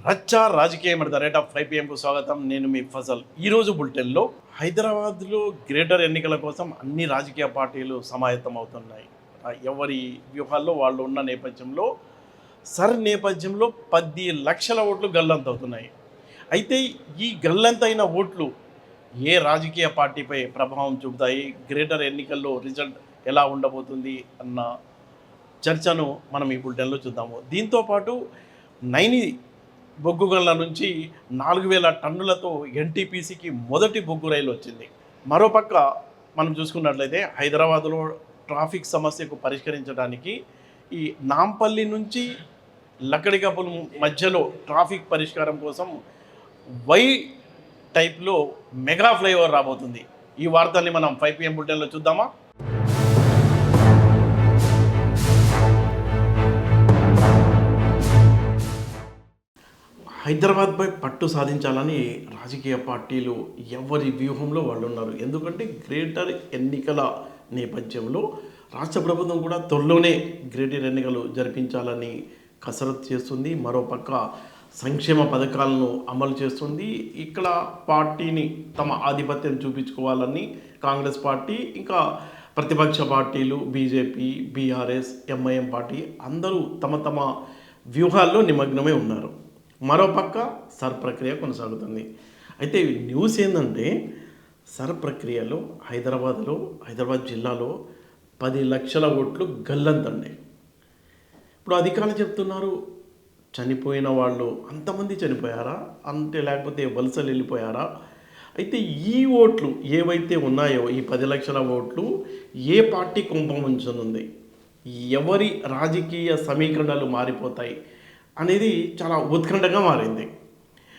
రచ్చ రాజకీయం at the rate of 5 PM కు స్వాగతం. నేను మీ ఫజల్. ఈరోజు బులెటిన్లో హైదరాబాద్లో గ్రేటర్ ఎన్నికల కోసం అన్ని రాజకీయ పార్టీలు సమాయత్తం అవుతున్నాయి. ఎవరి వ్యూహాల్లో వాళ్ళు ఉన్న నేపథ్యంలో నేపథ్యంలో 10 లక్షల ఓట్లు గల్లంతవుతున్నాయి. అయితే ఈ గల్లంతైన ఓట్లు ఏ రాజకీయ పార్టీపై ప్రభావం చూపుతాయి, గ్రేటర్ ఎన్నికల్లో రిజల్ట్ ఎలా ఉండబోతుంది అన్న చర్చను మనం ఈ బులెటిన్లో చూద్దాము. దీంతోపాటు నైని బొగ్గు గనుల నుంచి 4,000 టన్నులతో ఎన్టీపీసీకి మొదటి బొగ్గు రైలు వచ్చింది. మరోపక్క మనం చూసుకున్నట్లయితే హైదరాబాదులో ట్రాఫిక్ సమస్యకు పరిష్కరించడానికి ఈ నాంపల్లి నుంచి లక్కడికపుల్ మధ్యలో ట్రాఫిక్ పరిష్కారం కోసం వై టైప్లో మెగా ఫ్లైఓవర్ రాబోతుంది. ఈ వార్తల్ని మనం 5 PM బులెటిన్లో చూద్దామా? హైదరాబాద్పై పట్టు సాధించాలని రాజకీయ పార్టీలు ఎవరి వ్యూహంలో వాళ్ళు ఉన్నారు. ఎందుకంటే గ్రేటర్ ఎన్నికల నేపథ్యంలో రాష్ట్ర ప్రభుత్వం కూడా త్వరలోనే గ్రేటర్ ఎన్నికలు జరిపించాలని కసరత్తు చేస్తుంది. మరోపక్క సంక్షేమ పథకాలను అమలు చేస్తుంది. ఇక్కడ పార్టీని తమ ఆధిపత్యం చూపించుకోవాలని కాంగ్రెస్ పార్టీ, ఇంకా ప్రతిపక్ష పార్టీలు బీజేపీ, బీఆర్ఎస్, ఎంఐఎం పార్టీ అందరూ తమ తమ వ్యూహాల్లో నిమగ్నమై ఉన్నారు. మరోపక్క ప్రక్రియ కొనసాగుతుంది. అయితే న్యూస్ ఏంటంటే ప్రక్రియలో హైదరాబాద్ జిల్లాలో 10 లక్షల ఓట్లు గల్లంతండి. ఇప్పుడు అధికారులు చెప్తున్నారు చనిపోయిన వాళ్ళు అంతమంది చనిపోయారా అంటే, లేకపోతే వలసలు వెళ్ళిపోయారా? అయితే ఈ ఓట్లు ఏవైతే ఉన్నాయో ఈ 10 లక్షల ఓట్లు ఏ పార్టీ కుంభం ఉంచనుంది, ఎవరి రాజకీయ సమీకరణలు మారిపోతాయి అనేది చాలా ఉత్కంఠగా మారింది.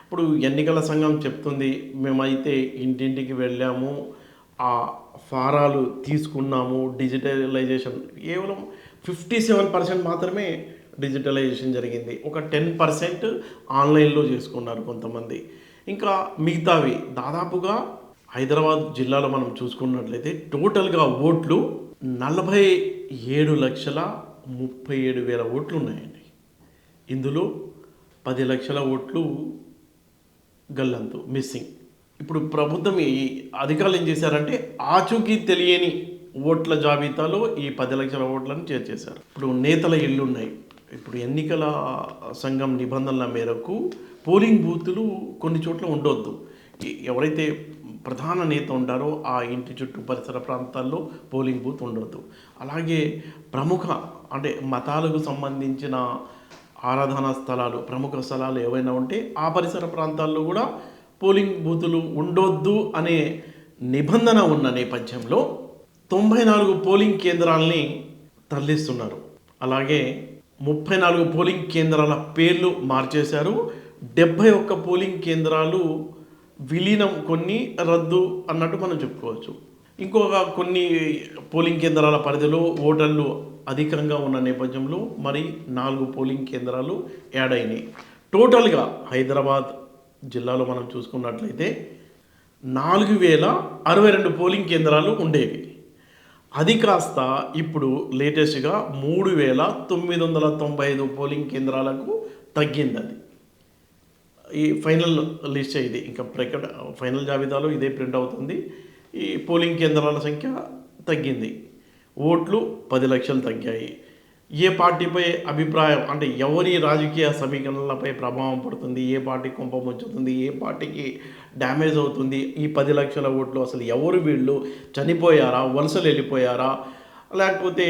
ఇప్పుడు ఎన్నికల సంఘం చెప్తుంది, మేమైతే ఇంటింటికి వెళ్ళాము, ఆ ఫారాలు తీసుకున్నాము, డిజిటలైజేషన్ కేవలం 57% మాత్రమే డిజిటలైజేషన్ జరిగింది. ఒక 10% ఆన్లైన్లో చేసుకున్నారు కొంతమంది. ఇంకా మిగతావి దాదాపుగా హైదరాబాద్ జిల్లాలో మనం చూసుకున్నట్లయితే టోటల్గా ఓట్లు 47,37,000 ఓట్లు ఉన్నాయండి. ఇందులో 10 లక్షల ఓట్లు గల్లంతు, మిస్సింగ్. ఇప్పుడు ప్రభుత్వం ఈ అధికారులు ఏం చేశారంటే ఆచూకీ తెలియని ఓట్ల జాబితాలో ఈ 10 లక్షల ఓట్లను చేర్చేశారు. ఇప్పుడు నేతల ఇళ్ళు ఉన్నాయి. ఇప్పుడు ఎన్నికల సంఘం నిబంధనల మేరకు పోలింగ్ బూతులు కొన్ని చోట్ల ఉండొద్దు. ఎవరైతే ప్రధాన నేత ఉంటారో ఆ ఇంటి చుట్టూ పరిసర ప్రాంతాల్లో పోలింగ్ బూత్ ఉండొద్దు. అలాగే ప్రముఖ అంటే మతాలకు సంబంధించిన ఆరాధనా స్థలాలు, ప్రముఖ స్థలాలు ఏవైనా ఉంటే ఆ పరిసర ప్రాంతాల్లో కూడా పోలింగ్ బూతులు ఉండొద్దు అనే నిబంధన ఉన్న నేపథ్యంలో 94 పోలింగ్ కేంద్రాలని తరలిస్తున్నారు. అలాగే 34 పోలింగ్ కేంద్రాల పేర్లు మార్చేశారు. 71 పోలింగ్ కేంద్రాలు విలీనం, కొన్ని రద్దు అన్నట్టు మనం చెప్పుకోవచ్చు. ఇంకొక కొన్ని పోలింగ్ కేంద్రాల పరిధిలో ఓటర్లు అధికంగా ఉన్న నేపథ్యంలో మరి 4 పోలింగ్ కేంద్రాలు యాడ్ అయినాయి. టోటల్గా హైదరాబాద్ జిల్లాలో మనం చూసుకున్నట్లయితే 4,062 పోలింగ్ కేంద్రాలు ఉండేవి. అది కాస్త ఇప్పుడు లేటెస్ట్గా 3,995 పోలింగ్ కేంద్రాలకు తగ్గింది. అది ఈ ఫైనల్ లిస్ట్ ఇది, ఇంకా ఫైనల్ జాబితాలో ఇదే ప్రింట్ అవుతుంది. ఈ పోలింగ్ కేంద్రాల సంఖ్య తగ్గింది. ఓట్లు 10 లక్షలు తగ్గాయి. ఏ పార్టీపై అభిప్రాయం అంటే ఎవరి రాజకీయ సమీకరణలపై ప్రభావం పడుతుంది, ఏ పార్టీ కుంభం వచ్చుతుంది, ఏ పార్టీకి డ్యామేజ్ అవుతుంది, ఈ 10 లక్షల ఓట్లు అసలు ఎవరు, వీళ్ళు చనిపోయారా, వలసలు వెళ్ళిపోయారా, లేకపోతే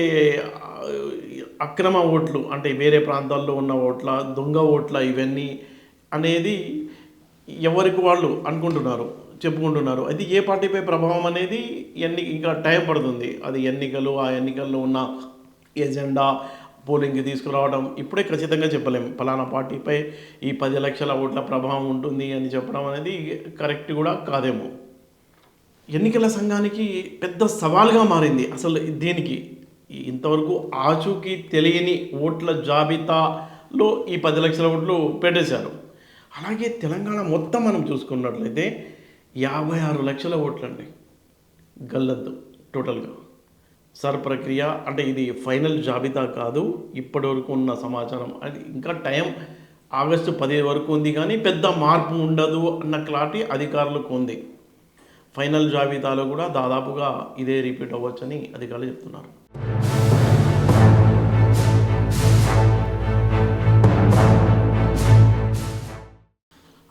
అక్రమ ఓట్లు అంటే వేరే ప్రాంతాల్లో ఉన్న ఓట్ల, దొంగ ఓట్ల, ఇవన్నీ అనేది ఎవరికి వాళ్ళు అనుకుంటున్నారు, చెప్పుకుంటున్నారు. అది ఏ పార్టీపై ప్రభావం అనేది ఇంకా టైం పడుతుంది. అది ఎన్నికలు, ఆ ఎన్నికల్లో ఉన్న ఎజెండా పోలింగ్కి తీసుకురావడం ఇప్పుడే ఖచ్చితంగా చెప్పలేము. ఫలానా పార్టీపై ఈ 10 లక్షల ఓట్ల ప్రభావం ఉంటుంది అని చెప్పడం అనేది కరెక్ట్ కూడా కాదేమో. ఎన్నికల సంఘానికి పెద్ద సవాల్గా మారింది అసలు దీనికి. ఇంతవరకు ఆచూకీ తెలియని ఓట్ల జాబితాలో ఈ 10 లక్షల ఓట్లు పెట్టేశారు. అలాగే తెలంగాణ మొత్తం మనం చూసుకున్నట్లయితే 56 లక్షల ఓట్లండి గల్లంతు టోటల్గా. ప్రక్రియ అంటే ఇది ఫైనల్ జాబితా కాదు, ఇప్పటివరకు ఉన్న సమాచారం. అది ఇంకా టైం ఆగస్టు 10 వరకు ఉంది కానీ పెద్ద మార్పు ఉండదు అన్న క్లారిటీ అధికారులకు ఉంది. ఫైనల్ జాబితాలో కూడా దాదాపుగా ఇదే రిపీట్ అవ్వచ్చని అధికారులు చెప్తున్నారు.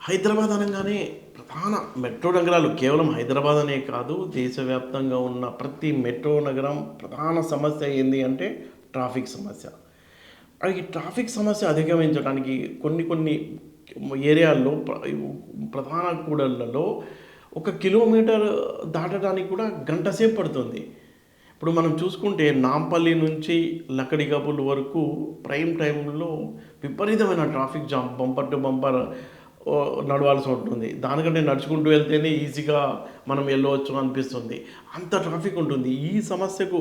హైదరాబాద్ అనగానే ప్రధాన మెట్రో నగరాలు కేవలం హైదరాబాద్ అనే కాదు, దేశవ్యాప్తంగా ఉన్న ప్రతి మెట్రో నగరం ప్రధాన సమస్య ఏంది అంటే ట్రాఫిక్ సమస్య. ఈ ట్రాఫిక్ సమస్య అధిగమించడానికి కొన్ని ఏరియాల్లో ప్రధాన కూడళ్లలో 1 కిలోమీటర్ దాటడానికి కూడా గంట సేపు పడుతుంది. ఇప్పుడు మనం చూసుకుంటే నాంపల్లి నుంచి లక్కడికపుల్ వరకు ప్రైమ్ టైంలో విపరీతమైన traffic jam, bumper to bumper నడవాల్సి ఉంటుంది. దానికంటే నడుచుకుంటూ వెళ్తేనే ఈజీగా మనం వెళ్ళవచ్చు అనిపిస్తుంది, అంత ట్రాఫిక్ ఉంటుంది. ఈ సమస్యకు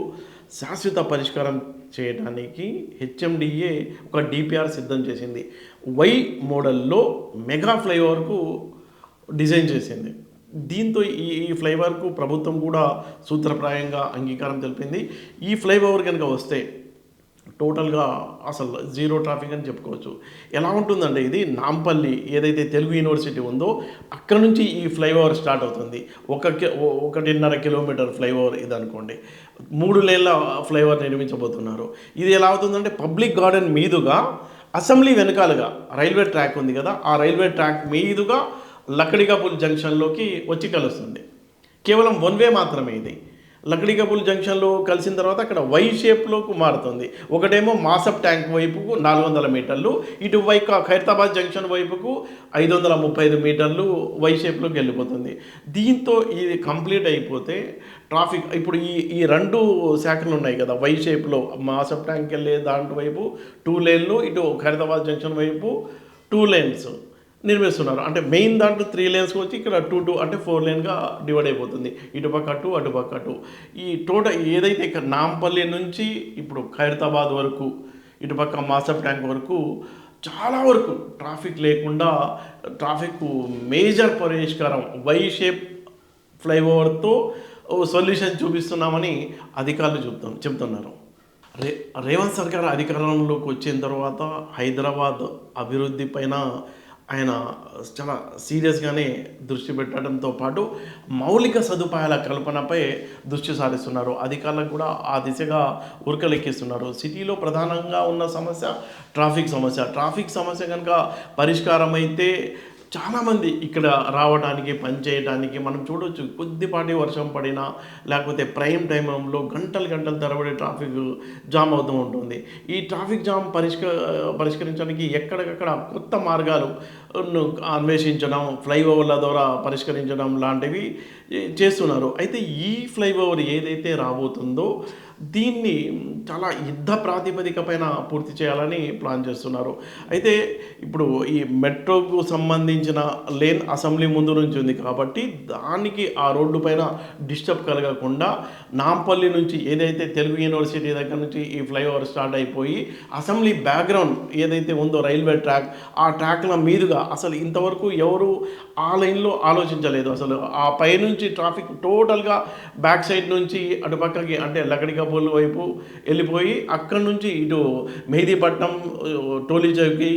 శాశ్వత పరిష్కారం చేయడానికి హెచ్ఎండిఏ ఒక డిపిఆర్ సిద్ధం చేసింది. వై మోడల్లో మెగా ఫ్లైఓవర్కు డిజైన్ చేసింది. దీంతో ఈ ఫ్లైఓవర్కు ప్రభుత్వం కూడా సూత్రప్రాయంగా అంగీకారం తెలిపింది. ఈ ఫ్లైఓవర్ కనుక వస్తే టోటల్గా అసలు జీరో ట్రాఫిక్ అని చెప్పుకోవచ్చు. ఎలా ఉంటుందంటే ఇది నాంపల్లి ఏదైతే తెలుగు యూనివర్సిటీ ఉందో అక్కడ నుంచి ఈ ఫ్లైఓవర్ స్టార్ట్ అవుతుంది. 1.5 కిలోమీటర్ ఫ్లైఓవర్ ఇది అనుకోండి. 3 లేన్ల ఫ్లైఓవర్ నిర్మించబోతున్నారు. ఇది ఎలా అవుతుందంటే పబ్లిక్ గార్డెన్ మీదుగా అసెంబ్లీ వెనకాలుగా రైల్వే ట్రాక్ ఉంది కదా, ఆ రైల్వే ట్రాక్ మీదుగా లక్కడికపుల్ జంక్షన్లోకి వచ్చి కలుస్తుంది. కేవలం 1 వే మాత్రమే ఇది. లక్కడికపుల్ జంక్షన్లో కలిసిన తర్వాత అక్కడ వై షేప్లోకి మారుతుంది. ఒకటేమో మాసప్ ట్యాంక్ వైపుకు 400 మీటర్లు, ఇటు ఖైరతాబాద్ జంక్షన్ వైపుకు 535 మీటర్లు వై షేప్లోకి వెళ్ళిపోతుంది. దీంతో ఇది కంప్లీట్ అయిపోతే ట్రాఫిక్ ఇప్పుడు ఈ 2 శాఖలు ఉన్నాయి కదా, వై షేప్లో మాసప్ ట్యాంక్ వెళ్ళే దాంట్ వైపు 2 లేన్లు, ఇటు ఖైరతాబాద్ జంక్షన్ వైపు 2 లేన్స్ నిర్మిస్తున్నారు. అంటే మెయిన్ దాంట్లో 3 లేన్స్కి వచ్చి ఇక్కడ 2 అంటే 4 లేన్గా డివైడ్ అయిపోతుంది. ఇటుపక్క 2 అటుపక్క 2. ఈ టోటల్ ఏదైతే ఇక్కడ నాంపల్లి నుంచి ఇప్పుడు ఖైరతాబాద్ వరకు ఇటుపక్క మాసప్ ట్యాంక్ వరకు చాలా వరకు ట్రాఫిక్ లేకుండా ట్రాఫిక్ మేజర్ పరిష్కారం వై షేప్ ఫ్లైఓవర్తో సొల్యూషన్ చూపిస్తున్నామని అధికారులు చెప్తున్నారు. రేవంత్ సర్కార్ అధికారంలోకి వచ్చిన తర్వాత హైదరాబాద్ అభివృద్ధి పైన ఆయన చాలా సీరియస్గానే దృష్టి పెట్టడంతో పాటు మౌలిక సదుపాయాల కల్పనపై దృష్టి సారిస్తున్నారు. అధికారులకు కూడా ఆ దిశగా ఉరకలెక్కిస్తున్నారు. సిటీలో ప్రధానంగా ఉన్న సమస్య ట్రాఫిక్ సమస్య కనుక పరిష్కారం అయితే చాలామంది ఇక్కడ రావడానికి పనిచేయడానికి మనం చూడవచ్చు. కొద్దిపాటి వర్షం పడినా లేకపోతే ప్రైమ్ టైంలో గంటలు తరబడి ట్రాఫిక్ జామ్ అవుతూ ఉంటుంది. ఈ ట్రాఫిక్ జామ్ పరిష్కరించడానికి ఎక్కడికక్కడ కొత్త మార్గాలు అన్వేషించడం, ఫ్లైఓవర్ల ద్వారా పరిష్కరించడం లాంటివి చేస్తున్నారు. అయితే ఈ ఫ్లైఓవర్ ఏదైతే రాబోతుందో దీన్ని చాలా యుద్ధ ప్రాతిపదిక పైన పూర్తి చేయాలని ప్లాన్ చేస్తున్నారు. అయితే ఇప్పుడు ఈ మెట్రోకు సంబంధించిన లేన్ అసెంబ్లీ ముందు నుంచి ఉంది కాబట్టి దానికి ఆ రోడ్డు పైన డిస్టర్బ్ కలగకుండా నాంపల్లి నుంచి ఏదైతే తెలుగు యూనివర్సిటీ దగ్గర నుంచి ఈ ఫ్లైఓవర్ స్టార్ట్ అయిపోయి అసెంబ్లీ బ్యాక్గ్రౌండ్ ఏదైతే ఉందో రైల్వే ట్రాక్, ఆ ట్రాక్ల మీదుగా అసలు ఇంతవరకు ఎవరు ఆ లైన్లో ఆలోచించలేదు. అసలు ఆ పైనుంచి ట్రాఫిక్ టోటల్గా బ్యాక్ సైడ్ నుంచి అటు పక్కకి అంటే లక్కడికపుల్ వైపు వెళ్ళిపోయి అక్కడి నుంచి ఇటు మెహదీపట్నం, టోలీ చౌకి,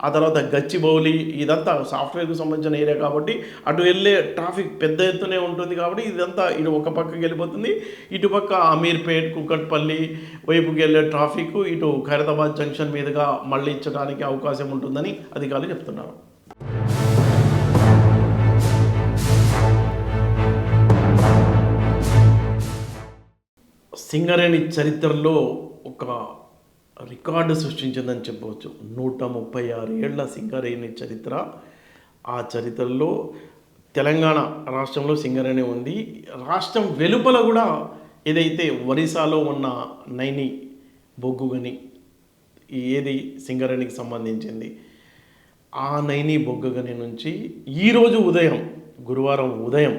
ఆ తర్వాత గచ్చిబౌలి ఇదంతా సాఫ్ట్వేర్కు సంబంధించిన ఏరియా కాబట్టి అటు వెళ్ళే ట్రాఫిక్ పెద్ద ఎత్తునే ఉంటుంది. కాబట్టి ఇదంతా ఇటు ఒక పక్కకి వెళ్ళిపోతుంది. ఇటుపక్క అమీర్పేట్, కుకట్పల్లి వైపుకి వెళ్ళే ట్రాఫిక్ ఇటు ఖైరతాబాద్ జంక్షన్ మీదుగా మళ్ళీ ఇచ్చడానికి అవకాశం ఉంటుందని అధికారులు చెప్తున్నారు. సింగరేణి చరిత్రలో ఒక రికార్డు సృష్టించిందని చెప్పవచ్చు. 136 ఏళ్ల సింగరేణి చరిత్ర. ఆ చరిత్రలో తెలంగాణ రాష్ట్రంలో సింగరేణి ఉంది. రాష్ట్రం వెలుపల కూడా ఏదైతే ఒరిస్సాలో ఉన్న నైని బొగ్గు గని ఏది సింగరేణికి సంబంధించింది. ఆ నైని బొగ్గు గని నుంచి ఈరోజు ఉదయం, గురువారం ఉదయం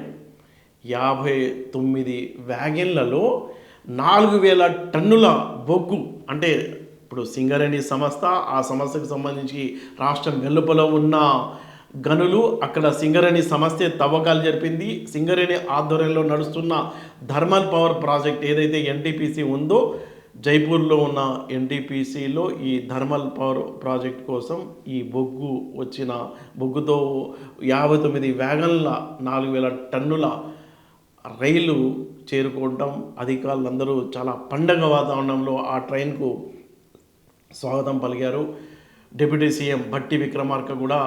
59 వ్యాగన్లలో 4000 టన్నుల బొగ్గు, అంటే ఇప్పుడు సింగరేణి సంస్థ, ఆ సంస్థకు సంబంధించి రాష్ట్రం వెలుపల ఉన్న గనులు అక్కడ సింగరేణి సంస్థే తవ్వకాలు జరిపింది. సింగరేణి ఆధ్వర్యంలో నడుస్తున్న థర్మల్ పవర్ ప్రాజెక్ట్ ఏదైతే ఎన్టీపీసీ ఉందో జైపూర్లో ఉన్న ఎన్టీపీసీలో ఈ థర్మల్ పవర్ ప్రాజెక్ట్ కోసం ఈ బొగ్గుతో 59 వ్యాగన్ల 4,000 టన్నుల రైలు చేరుకోవడం, అధికారులందరూ చాలా పండగ వాతావరణంలో ఆ ట్రైన్కు స్వాగతం పలికారు. డిప్యూటీ సీఎం భట్టి విక్రమార్క కూడా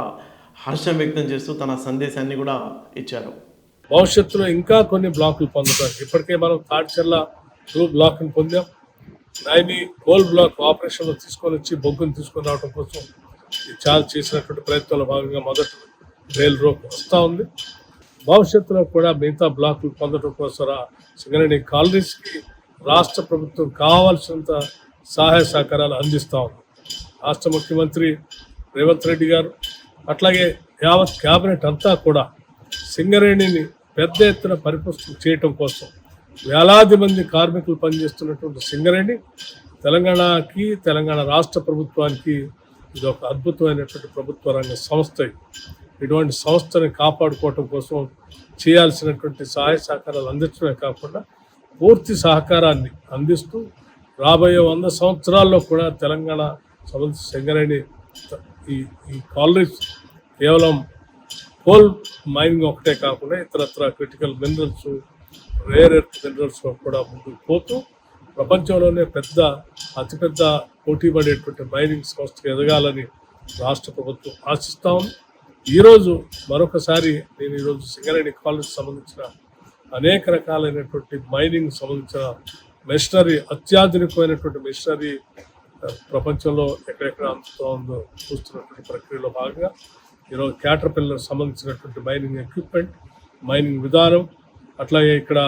హర్షం వ్యక్తం చేస్తూ తన సందేశాన్ని కూడా ఇచ్చారు. భవిష్యత్తులో ఇంకా కొన్ని బ్లాకులు పొందుతాం. ఇప్పటికే మనం తాడ్చెర్ల 2 బ్లాక్ని పొందాం. నైని కోల్ బ్లాక్ ఆపరేషన్లో తీసుకొని వచ్చి బొగ్గును తీసుకొని రావడం కోసం చాలా చేసినటువంటి ప్రయత్నంలో భాగంగా మొదటి రైల్ రోడ్ వస్తూ ఉంది. భవిష్యత్తులో కూడా మిగతా బ్లాకులు పొందడం కోసం సింగరేణి కాలనీస్కి రాష్ట్ర ప్రభుత్వం కావాల్సినంత సహాయ సహకారాలు అందిస్తూ ఉంది. రాష్ట్ర ముఖ్యమంత్రి రేవంత్ రెడ్డి గారు అట్లాగే యావత్ క్యాబినెట్ అంతా కూడా సింగరేణిని పెద్ద ఎత్తున పరిపుష్టం చేయటం కోసం వేలాది మంది కార్మికులు పనిచేస్తున్నటువంటి సింగరేణి తెలంగాణకి, తెలంగాణ రాష్ట్ర ప్రభుత్వానికి ఇది ఒక అద్భుతమైనటువంటి ప్రభుత్వ రంగ సంస్థ. ఇటువంటి సంస్థని కాపాడుకోవటం కోసం చేయాల్సినటువంటి సహాయ సహకారాలు అందించడమే కాకుండా పూర్తి సహకారాన్ని అందిస్తూ రాబోయే 100 సంవత్సరాల్లో కూడా తెలంగాణ సంబంధించిన సింగరేణి ఈ కాలనీస్ కేవలం కోల్ మైనింగ్ ఒకటే కాకుండా ఇతరత్ర critical minerals, rare earth minerals కూడా ముందుకు పోతూ ప్రపంచంలోనే అతిపెద్ద పోటీ పడేటువంటి మైనింగ్ సంస్థ ఎదగాలని రాష్ట్ర ప్రభుత్వం ఆశిస్తూ ఉంది. ఈరోజు మరొకసారి నేను ఈరోజు సింగరేణి కాలనీకి సంబంధించిన అనేక రకాలైనటువంటి మైనింగ్ సంబంధించిన మెషినరీ, అత్యాధునికమైనటువంటి మెషినరీ ప్రపంచంలో ఎక్కడెక్కడ అందుతూ ఉందో చూస్తున్నటువంటి ప్రక్రియలో భాగంగా ఈరోజు క్యాటర్పిల్లర్ సంబంధించినటువంటి మైనింగ్ ఎక్విప్మెంట్, మైనింగ్ విధానం, అట్లాగే ఇక్కడ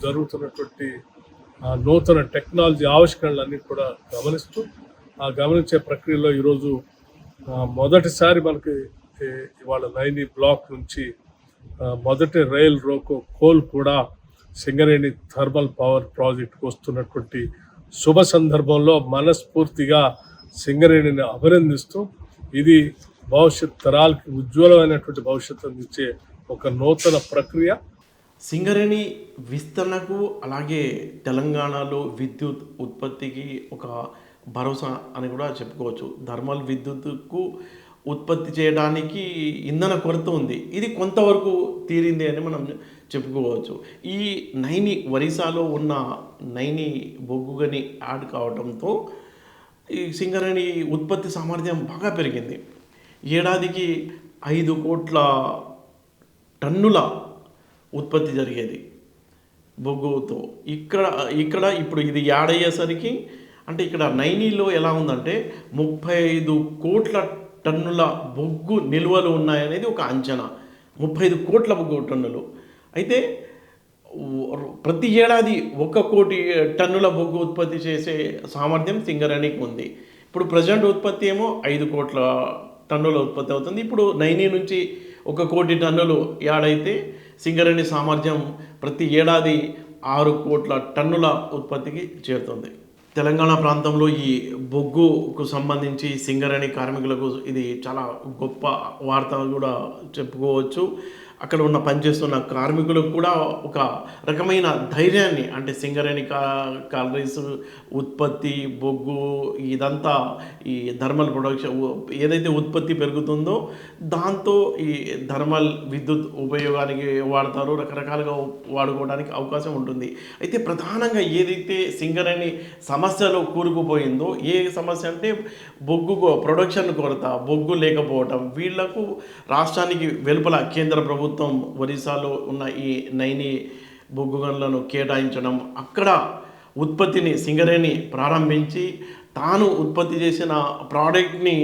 జరుగుతున్నటువంటి నూతన టెక్నాలజీ ఆవిష్కరణలన్నీ కూడా గమనిస్తూ గమనించే ప్రక్రియలో ఈరోజు మొదటిసారి మనకి ఇవాళ నైని బ్లాక్ నుంచి మొదటి రైల్ రోకో కోల్ కూడా సింగరేణి థర్మల్ పవర్ ప్రాజెక్టుకు వస్తున్నటువంటి శుభ సందర్భంలో మనస్ఫూర్తిగా సింగరేణిని అభినందిస్తూ ఇది భవిష్యత్ తరాలకి ఉజ్వలమైనటువంటి భవిష్యత్తు అందించే ఒక నూతన ప్రక్రియ. సింగరేణి విస్తరణకు అలాగే తెలంగాణలో విద్యుత్ ఉత్పత్తికి ఒక భరోసా అని కూడా చెప్పుకోవచ్చు. థర్మల్ విద్యుత్కు ఉత్పత్తి చేయడానికి ఇంధన కొరత ఉంది. ఇది కొంతవరకు తీరింది అని మనం చెప్పుకోవచ్చు. ఈ ఒరిస్సాలో ఉన్న నైని బొగ్గుగని యాడ్ కావడంతో ఈ సింగరేణి ఉత్పత్తి సామర్థ్యం బాగా పెరిగింది. ఏడాదికి 5 కోట్ల టన్నుల ఉత్పత్తి జరిగేది బొగ్గుతో. ఇక్కడ ఇప్పుడు ఇది యాడ్ అయ్యేసరికి అంటే ఇక్కడ నైనిలో ఎలా ఉందంటే 35 కోట్ల టన్నుల బొగ్గు నిల్వలు ఉన్నాయనేది ఒక అంచనా. 35 కోట్ల బొగ్గు టన్నులు. అయితే ప్రతి ఏడాది 1 కోటి టన్నుల బొగ్గు ఉత్పత్తి చేసే సామర్థ్యం సింగరేణికి ఉంది. ఇప్పుడు ప్రజెంట్ ఉత్పత్తి ఏమో 5 కోట్ల టన్నుల ఉత్పత్తి అవుతుంది. ఇప్పుడు నైని నుంచి 1 కోటి టన్నులు యాడ్ అయితే సింగరేణి సామర్థ్యం ప్రతి ఏడాది 6 కోట్ల టన్నుల ఉత్పత్తికి చేరుతుంది. తెలంగాణ ప్రాంతంలో ఈ బొగ్గుకు సంబంధించి సింగరేణి కార్మికులకు ఇది చాలా గొప్ప వార్త కూడా చెప్పుకోవచ్చు. అక్కడ ఉన్న పనిచేస్తున్న కార్మికులకు కూడా ఒక రకమైన ధైర్యాన్ని, అంటే సింగరేణి కాలరీస్ ఉత్పత్తి, బొగ్గు ఇదంతా ఈ థర్మల్ ప్రొడక్షన్ ఏదైతే ఉత్పత్తి పెరుగుతుందో దాంతో ఈ థర్మల్ విద్యుత్ ఉపయోగానికి వాడతారు, రకరకాలుగా వాడుకోవడానికి అవకాశం ఉంటుంది. అయితే ప్రధానంగా ఏదైతే సింగరేణి సమస్యలో కూరుకుపోయిందో, ఏ సమస్య అంటే బొగ్గు ప్రొడక్షన్ కొరత, బొగ్గు లేకపోవటం, వీళ్లకు రాష్ట్రానికి వెలుపల కేంద్ర ప్రభుత్వం ఒరిస్సాలో ఉన్న ఈ నైని బొగ్గు గనులను కేటాయించడం, అక్కడ ఉత్పత్తిని సింగరేణి ప్రారంభించి తాను ఉత్పత్తి చేసిన ప్రోడక్ట్ని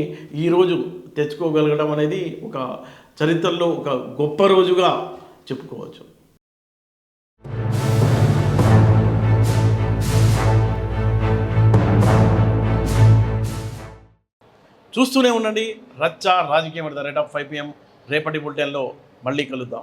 ఈరోజు తెచ్చుకోగలగడం అనేది ఒక చరిత్రలో ఒక గొప్ప రోజుగా చెప్పుకోవచ్చు. చూస్తూనే ఉండండి రచ్చ రాజకీయం. రేట్ ఆఫ్ 5 PM రేపటి బులెటిన్లో మళ్ళీ కలుద్దాం.